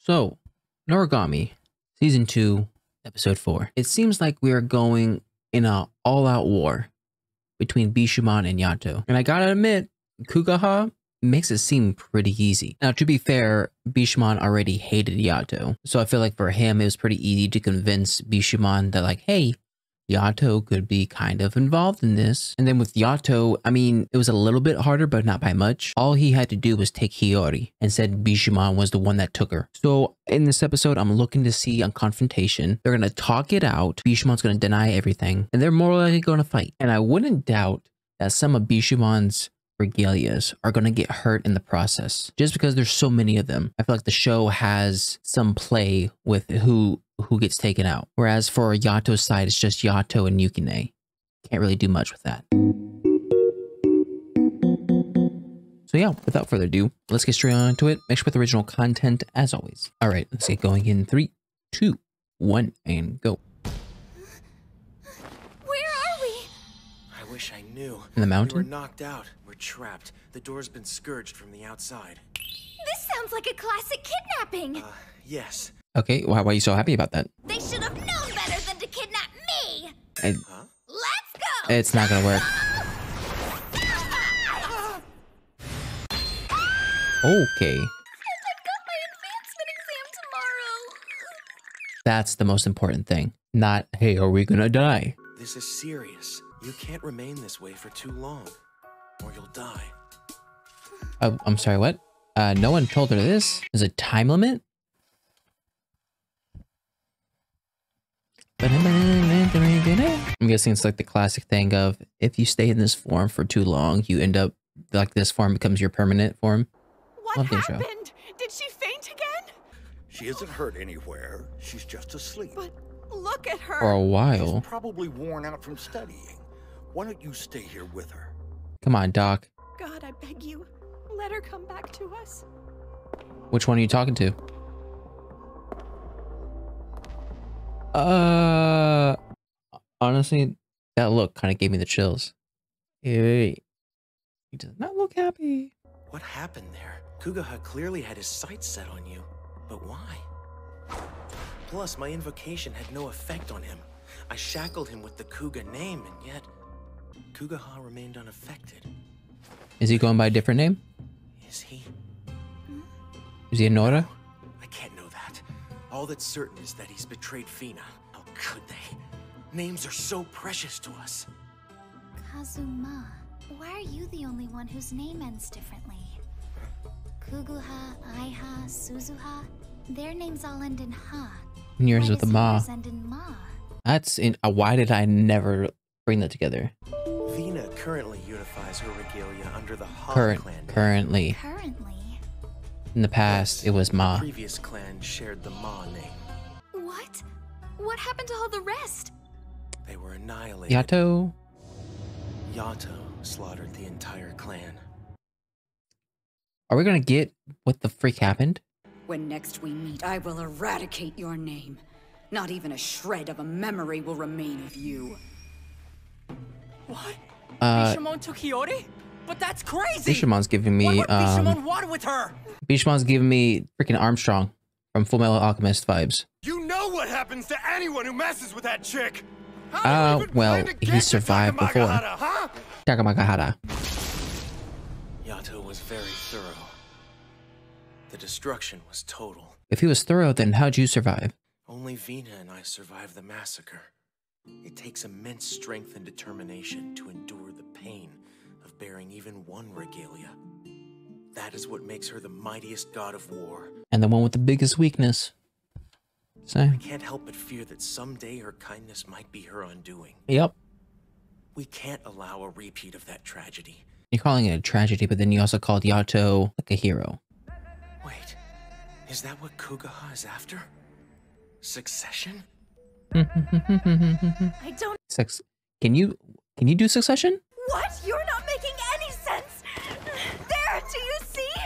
So, Noragami, Season 2, Episode 4. It seems like we are going in a all-out war between Bishamon and Yato. And I gotta admit, Kugaha makes it seem pretty easy. Now, to be fair, Bishamon already hated Yato. So I feel like for him, it was pretty easy to convince Bishamon that like, hey, Yato could be kind of involved in this. And then with Yato, I mean, it was a little bit harder, but not by much. All he had to do was take Hiyori and said Bishamon was the one that took her. So in this episode, I'm looking to see on confrontation. They're going to talk it out. Bishamon's going to deny everything and they're more likely going to fight. And I wouldn't doubt that some of Bishamon's regalias are going to get hurt in the process just because there's so many of them. I feel like the show has some play with who gets taken out. Whereas for Yato's side, it's just Yato and Yukine. Can't really do much with that. So yeah, without further ado, let's get straight on into it. Make sure with original content as always. All right, let's get going in 3, 2, 1, and go. Where are we? I wish I knew. In the mountain? We were knocked out. We're trapped. The door's been scourged from the outside. This sounds like a classic kidnapping. Yes. Okay, why are you so happy about that? They should have known better than to kidnap me. Huh? Let's go. It's not gonna work. Okay. And I've got my advancement exam tomorrow. That's the most important thing. Not, hey, are we gonna die? This is serious. You can't remain this way for too long, or you'll die. I'm sorry, what? No one told her this. There's a time limit? I'm guessing it's like the classic thing of if you stay in this form for too long, you end up like this form becomes your permanent form. What happened? Did she faint again? She isn't hurt anywhere. She's just asleep. But look at her. For a while. She's probably worn out from studying. Why don't you stay here with her? Come on, Doc. God, I beg you, let her come back to us. Which one are you talking to? Honestly, that look kind of gave me the chills. Hey, he does not look happy. What happened there? Kugaha clearly had his sights set on you, but why? Plus, my invocation had no effect on him. I shackled him with the Kuga name, and yet Kugaha remained unaffected. Is he going by a different name? Is he? Is he a Nora? I can't know that. All that's certain is that he's betrayed Fina. How could they? Names are so precious to us. Kazuma, why are you the only one whose name ends differently? Kuguha, Aiha, Suzuha, their names all end in ha. And yours Why with the does ma. yours end in ma? That's in. Why did I never bring that together? Fina currently unifies her regalia under the Ha clan name. Currently. Currently? In the past, it was The Ma. previous clan shared the Ma name. What? What happened to all the rest? They were annihilated. Yato. Yato slaughtered the entire clan. Are we gonna get what the freak happened? When next we meet, I will eradicate your name. Not even a shred of a memory will remain of you. What? Bishamon took Hiyori? But that's crazy! Bishamon's giving me, What would Bishamon want with her? Bishamon's giving me freaking Armstrong from Full Metal Alchemist vibes. You know what happens to anyone who messes with that chick. Well, he survived before. Huh? Takamagahara. Yato was very thorough. The destruction was total. If he was thorough, then how'd you survive? Only Vina and I survived the massacre. It takes immense strength and determination to endure the pain of bearing even one regalia. That is what makes her the mightiest god of war. And the one with the biggest weakness. So. I can't help but fear that someday her kindness might be her undoing. Yep. We can't allow a repeat of that tragedy. You're calling it a tragedy, but then you also called Yato like a hero. Wait, is that what Kugaha is after? Succession? I don't... Can you do Succession? What? You're not making any sense! There, do you see?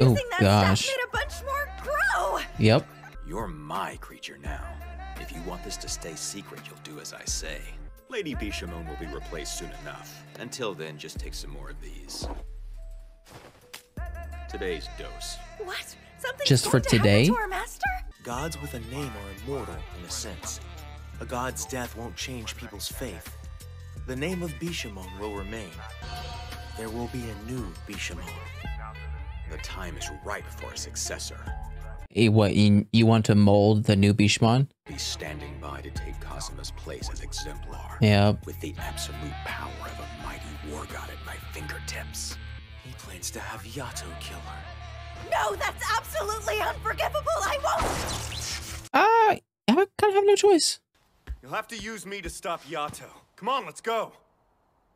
Oh, Using that gosh. stuff made a bunch more grow! Yep. You're my creature now. If you want this to stay secret, you'll do as I say. Lady Bishamon will be replaced soon enough. Until then, just take some more of these. Today's dose. What? Something's Just for going to happen today? to our master? Gods with a name are immortal, in a sense. A god's death won't change people's faith. The name of Bishamon will remain. There will be a new Bishamon. The time is right for a successor. Hey, what, you want to mold the new Bishamon? Be standing by to take Kazuma's place as exemplar. Yeah. With the absolute power of a mighty war god at my fingertips. He plans to have Yato kill her. No, that's absolutely unforgivable. I won't. I kind of have no choice. You'll have to use me to stop Yato. Come on, let's go.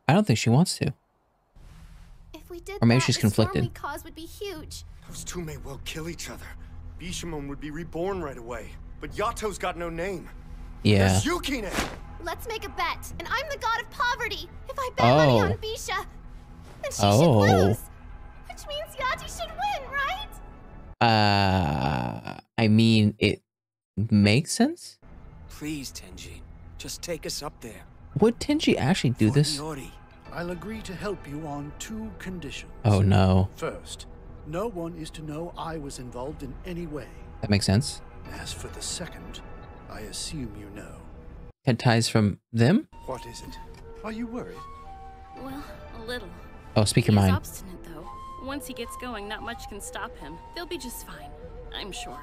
I don't think she wants to. If we did Or maybe that, she's the storm conflicted. we caused would be huge. Those two may well kill each other. Bishamon would be reborn right away. But Yato's got no name. Yeah. There's Yukine! Let's make a bet, and I'm the god of poverty. If I bet money on Bisha, then she should lose. Which means Yati should win, right? I mean, it makes sense. Please, Tenji, just take us up there. Would Tenji actually do this? I'll agree to help you on 2 conditions. Oh no. First, no one is to know I was involved in any way. That makes sense. As for the second, I assume you know. Had ties from them? What is it? Are you worried? Well, a little. Oh, speak your He's mind. obstinate, though. Once he gets going, not much can stop him. They'll be just fine, I'm sure.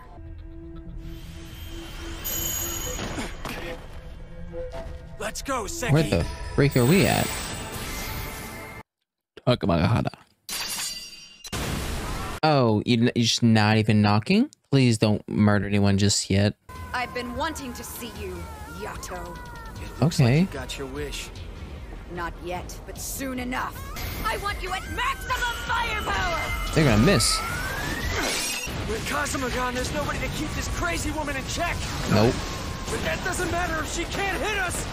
Let's go, Seki. Where the freak are we at? Takamagahara. Oh, you're just not even knocking? Please don't murder anyone just yet. I've been wanting to see you, Yato. Okay. Like you got your wish. Not yet, but soon enough. I want you at maximum firepower! They're gonna miss. With Kazuma gone, there's nobody to keep this crazy woman in check. Nope. But that doesn't matter if she can't hit us.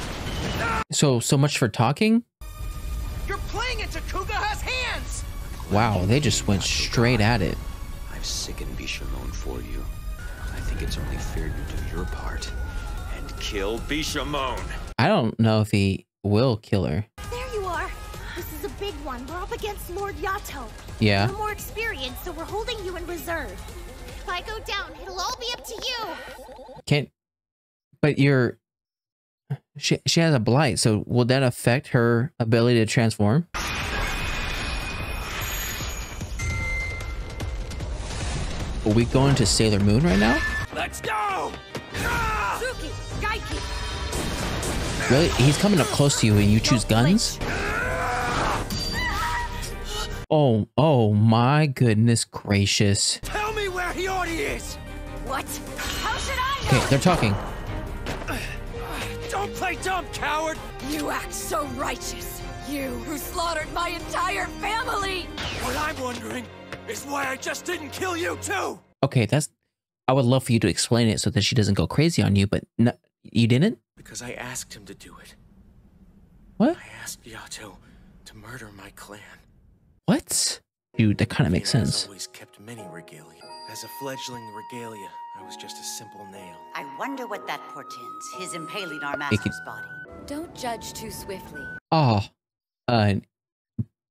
So much for talking? You're playing into Kugaha's hands. Wow, they just went straight at it. I've sickened Bishamon for you. I think it's only fair you do your part and kill Bishamon. I don't know if he will kill her. There you are. This is a big one. We're up against Lord Yato. Yeah. You're more experienced, so we're holding you in reserve. If I go down, it'll all be up to you. Can't. But you're. She has a blight, so will that affect her ability to transform? Are we going to Sailor Moon right now? Let's go. Suki, Gaiki! Really? He's coming up close to you and you choose guns? Oh my goodness gracious. Tell me where Hiyori is. What? How should I know? Okay, they're talking. Don't play dumb, coward. You act so righteous. You who slaughtered my entire family! What I'm wondering is why I just didn't kill you too. Okay, I would love for you to explain it so that she doesn't go crazy on you, but no, you didn't? Because I asked him to do it. What? I asked Yato to murder my clan. What? Dude, that kind of makes Fina has sense. always kept many regalia. As a fledgling regalia, I was just a simple nail. I wonder what that portends, his impaling our master's body. Don't judge too swiftly. Oh,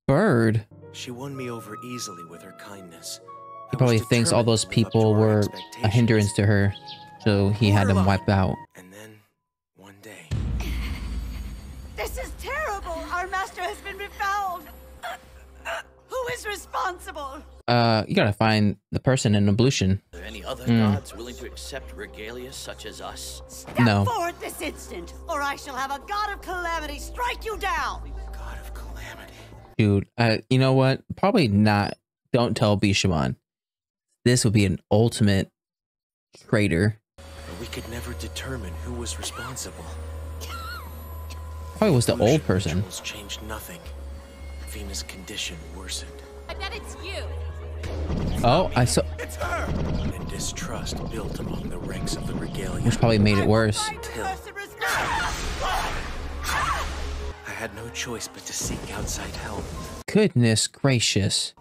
bird. She won me over easily with her kindness. He probably thinks all those people were a hindrance to her, so he had them wiped out. And then, one day... This is terrible! Our master has been befouled! Who is responsible? You gotta find the person in ablution. Are there any other gods willing to accept regalia such as us? Step forward this instant, or I shall have a god of calamity strike you down! God of calamity. Dude, you know what? Probably not. Don't tell Bishamon. This would be an ultimate traitor. But we could never determine who was responsible. Probably was the old person. Rituals changed nothing. Fina's condition worsened. I bet it's you. Oh, I saw. It's her! And distrust built among the ranks of the regalia. Which probably made it worse. Until I had no choice but to seek outside help. Goodness gracious.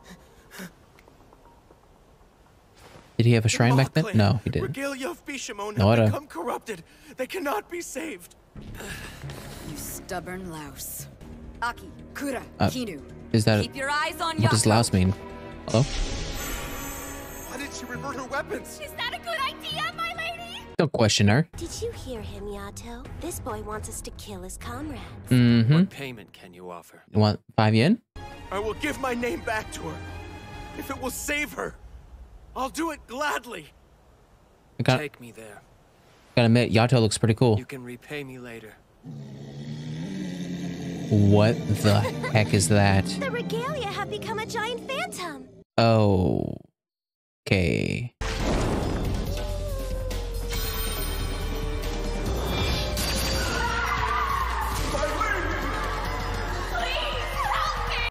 Did he have a shrine back then? No, he didn't. Regalia of Bishamon No, have become corrupted. They cannot be saved. You stubborn louse. Aki, Kura, Kinu. Is that Keep your eyes on what does Yato. louse mean? Oh, Why did she revert her weapons? Is that a good idea, my lady? Don't question her. Did you hear him, Yato? This boy wants us to kill his comrades. What payment can you offer? You want 5 yen? I will give my name back to her. If it will save her, I'll do it gladly. Take me there. Gotta admit, Yato looks pretty cool. You can repay me later. What the heck is that? The regalia have become a giant phantom. Oh. Okay.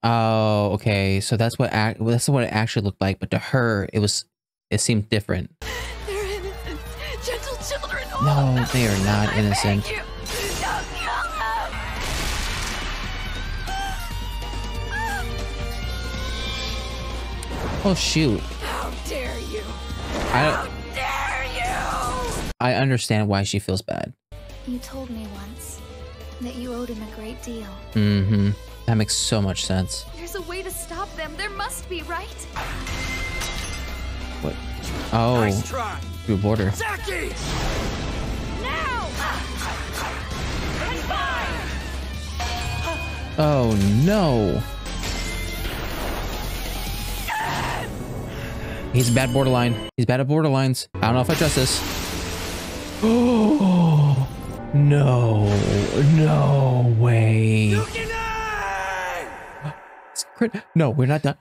Oh, okay. So that's what it actually looked like, but to her, it seemed different. They're innocent, gentle children. No, they are not innocent. Don't kill them. Oh shoot! How dare you? How dare you? I understand why she feels bad. You told me once that you owed him a great deal. Mm-hmm. That makes so much sense. There's a way to stop them. There must be, right? What? Oh. Nice try. Through a border. Zaki! Now! And fire! Oh no. He's a bad borderline. He's bad at borderlines. I don't know if I trust this. Oh no. No way. No, we're not done.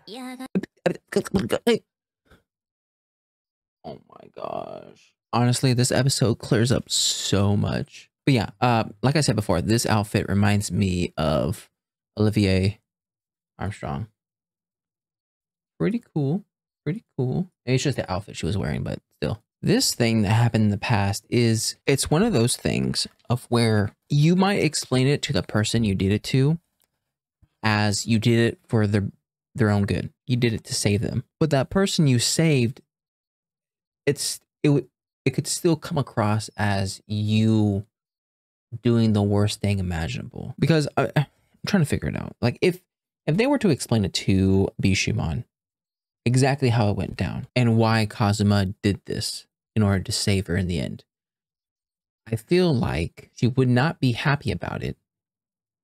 Oh my gosh. Honestly, this episode clears up so much. But yeah, like I said before, this outfit reminds me of Olivier Armstrong. Pretty cool. Pretty cool. It's just the outfit she was wearing, but still. This thing that happened in the past it's one of those things of where you might explain it to the person you did it to as you did it for their own good. You did it to save them. But that person you saved, it could still come across as you doing the worst thing imaginable. Because I'm trying to figure it out. Like if they were to explain it to Bishamon exactly how it went down and why Kazuma did this in order to save her in the end, I feel like she would not be happy about it.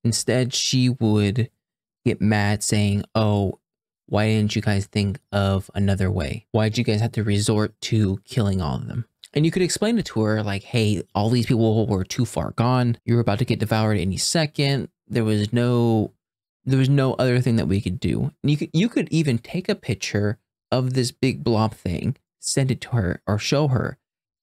Instead, she would get mad saying, oh, why didn't you guys think of another way? Why did you guys have to resort to killing all of them? And you could explain it to her like, hey, all these people were too far gone. You were about to get devoured any second. There was no other thing that we could do. And you could even take a picture of this big blob thing, send it to her or show her,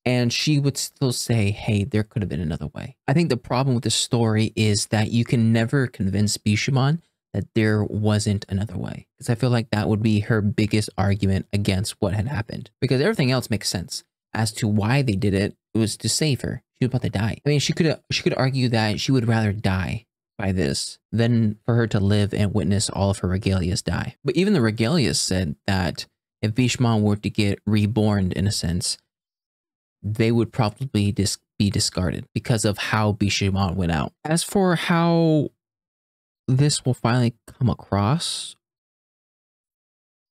and she would still say, hey, there could have been another way. I think the problem with this story is that you can never convince Bishamon that there wasn't another way. Because I feel like that would be her biggest argument against what had happened. Because everything else makes sense as to why they did it. It was to save her. She was about to die. I mean, she could argue that she would rather die by this than for her to live and witness all of her regalias die. But even the regalias said that if Bishamon were to get reborn, in a sense, they would probably be discarded because of how Bishamon went out. As for how this will finally come across,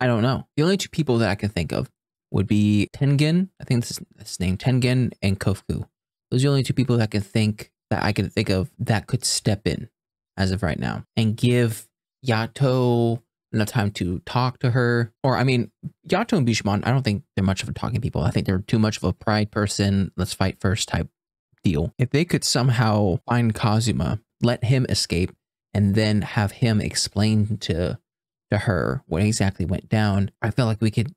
I don't know. The only two people that I can think of would be Tengen, I think this is his name, Tengen, and Kofuku. Those are the only two people that I can think of that could step in as of right now and give Yato enough time to talk to her. Or, I mean, Yato and Bishamon, I don't think they're much of a talking people. I think they're too much of a pride person, let's fight first type deal. If they could somehow find Kazuma, let him escape, and then have him explain to her what exactly went down, I feel like we could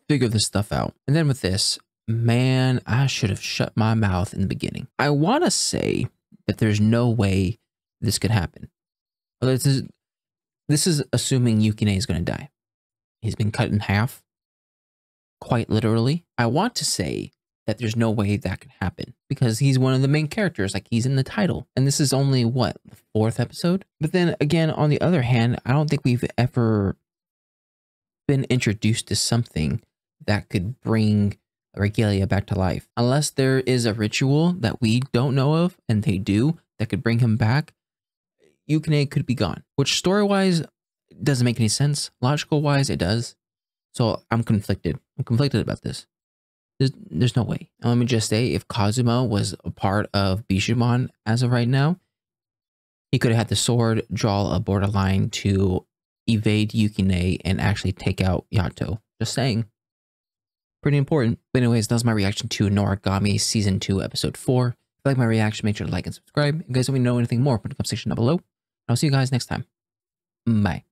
figure this stuff out. And then with this, man, I should have shut my mouth in the beginning. I want to say that there's no way this could happen. This is assuming Yukine is going to die. He's been cut in half, quite literally. I want to say that there's no way that can happen because he's one of the main characters, like he's in the title. And this is only, what, the 4th episode? But then again, on the other hand, I don't think we've ever been introduced to something that could bring Regalia back to life. Unless there is a ritual that we don't know of, and they do, that could bring him back, Yukine could be gone. Which story-wise doesn't make any sense. Logical-wise, it does. So I'm conflicted. I'm conflicted about this. There's no way. And let me just say, if Kazuma was a part of Bishamon as of right now, he could have had the sword, draw a borderline to evade Yukine and actually take out Yato. Just saying. Pretty important. But anyways, that was my reaction to Noragami Season 2, Episode 4. If you like my reaction, make sure to like and subscribe. If you guys want me to know anything more, put in the comment section down below. I'll see you guys next time. Bye.